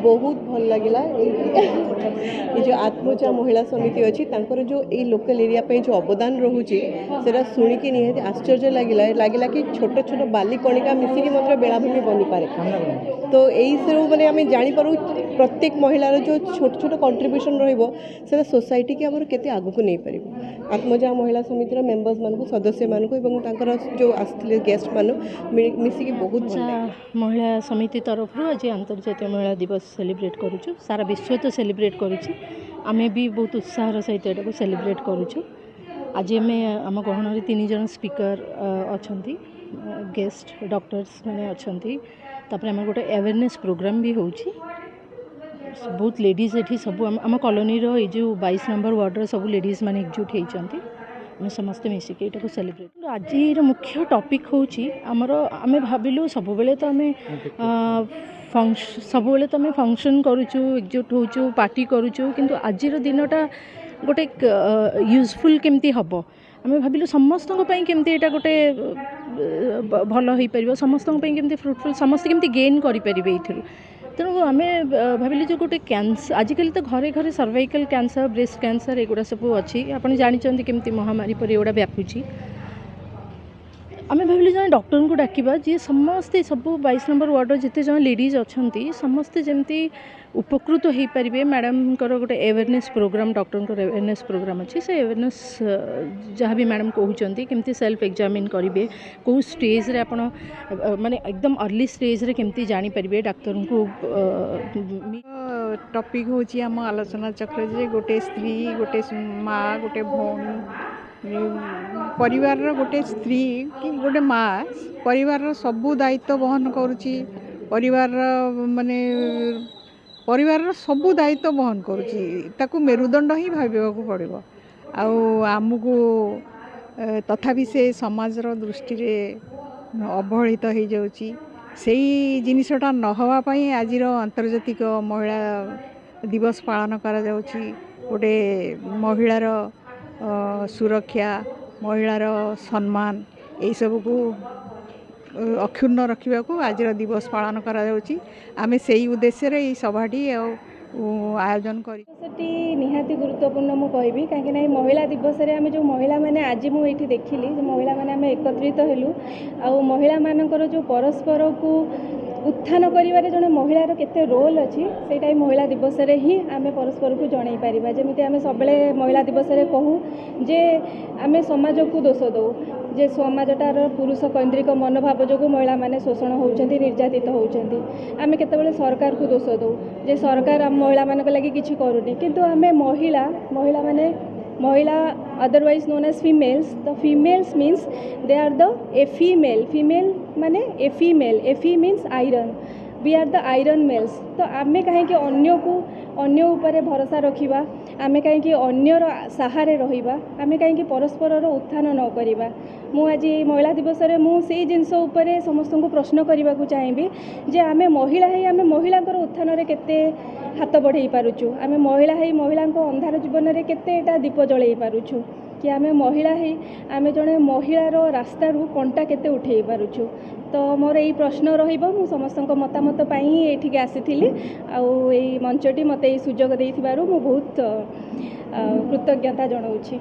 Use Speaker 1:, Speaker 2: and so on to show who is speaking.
Speaker 1: बहुत भल लगे ये जो आत्मजा महिला समिति अच्छी जो ये लोकल एरिया पे जो अवदान रोचे से शुणिकी निहाती आश्चर्य लगे कि छोट छोट बाली कणिका मिसिकी बेलाभूमि बनी पारे। तो यही सब मैंने आम जापर प्रत्येक महिलार जो छोट छोट कंट्रीब्यूशन रहा सोसाइटी की आमर केते आगू नहीं पार। आत्मजा महिला समितिर मेंबर्स मानक सदस्य मानक जो आसते गेस्ट मान मिसिकी बहुत
Speaker 2: महिला समिति तरफ आज अंतर्जातीय महिला दिवस सेलिब्रेट करुचु। सारा विश्व तो सेलिब्रेट करुच्ची, आमे भी बहुत उत्साहर सहित यहाँ सेलिब्रेट करुचु। आज आम आम गहन 3 जन स्पीकर अच्छा गेस्ट डॉक्टर्स मैंने अच्छा आम गोटे अवेयरनेस प्रोग्राम भी होची। बहुत लेडीज ये सब आम कॉलोनी रो जो 22 नंबर वार्ड सब लेडीज मैंने एकजुट होती आम समस्ते मिसिक यहाँ सेलिब्रेट। आज मुख्य टॉपिक होची आमर आम भाविलु सब बेले तो आम सब बेले तो आम फंक्शन करुचु एकजुट होचु पार्टी करुचु, किंतु आज दिनटा गोटे यूजफुल केमती हम आम भाविलु समस्त केमती यहाँ गोटे भल हो पार, समस्त केमती फ्रुटफुल समस्त केमती गेन करें। तेणु आम भाविलु जो गोटे कैंसर आजिकल तो घरे घरे सर्वाइकल कैंसर ब्रेस्ट कैंसर एगुड़ा सब अच्छी आपड़ जानते केमती महामारी पर एगुड़ा व्यापुची। आम भाविलु जन डॉक्टर को डाकिबा जी समस्ते सब 22 नंबर वार्ड जिते जन लेडीज अच्छा समस्ते जमती उपकृत हो पारे। मैडम गोटे awareness programme doctor awareness programme अच्छी से अवेयरनेस जहाँ भी मैडम कहते केमती सेल्फ एग्जामिन करेंगे कौ स्टेज रे आपण माने एकदम अर्ली स्टेज रे केमती जानी पारे डाक्तर को।
Speaker 3: टॉपिक होची आम आलोचना चक्र जे गोटे स्त्री गोटे माँ गोटे भौणी परिवार गोटे स्त्री कि गोटे माँ परिवार सबू दायित्व वहन करुची, परिवार माने परिवार सबू दायित्व वहन करुची ताकू मेरुदंड ही भाविबाकू पड़िबो। आमको तथापि से समाजर दृष्टि रे अवहेलित हो जाउची। सेई जिनिसटा न हवा पई आजिर अंतर्जातिक महिला दिवस पालन करा जाउची। गोटे महिलार सुरक्षा महिलार सम्मान यही सब को अक्षुण्ण रखा आज दिवस पालन करा जाउची। आमे सेई उद्देश्य रे ई सभाटी आयोजन करी
Speaker 4: निहाती गुरुत्वपूर्ण मु कहबी कहीं महिला दिवस रे आमे जो महिला माने आज मु एठी देखिली जो महिला माने आमे एकत्रित हेलु आ महिला मानकर जो परस्पर को उत्थान करिवारे जने महिलार केते रोल अच्छी सेटा महिला दिवस रे ही आमे परस्पर को जणाई पारिबा। जेमिति आमे सबले महिला दिवस रे कहू जे आमे समाज को दोष दो जे समाजटार पुरुष केन्द्रिक मनोभाव जो महिला माने शोषण होउछंती निर्यातित होउछंती। आमे केतेबेले सरकार को दोष दो जे सरकार आम महिला मानक लागि किछि करूनी, किंतु आमे महिला माने महिला otherwise known as females, the females means they are a female माने a female means iron, we are the iron males। तो आमे कहीं अन्य ऊपर भरोसा रखिबा, आमे कहीं अन्यर सहारे रहिबा, आमे कहीं परस्पर उत्थान न करिबा। मु आज महिला दिवस रे मु से जिनस ऊपर समस्त को प्रश्न करने को चाहिए जे आमे महिला है आमे महिलांकर उत्थान रे केते हाथ बढ़ाई पारुछु, आमे महिला है महिला अंधार जीवन रे केते एटा दीप जलाई पारुछु कि आमे महिला है आमे जने महिलार रास्ता रू कंटा केते उठेई पारुछु। तो मोर यही प्रश्न रहिबो मु समस्त मतामत पाई एठिके आसीथिली आउ एई मंचटी मते सुजोग देइथिबारु मु बहुत कृतज्ञता जणाउछि।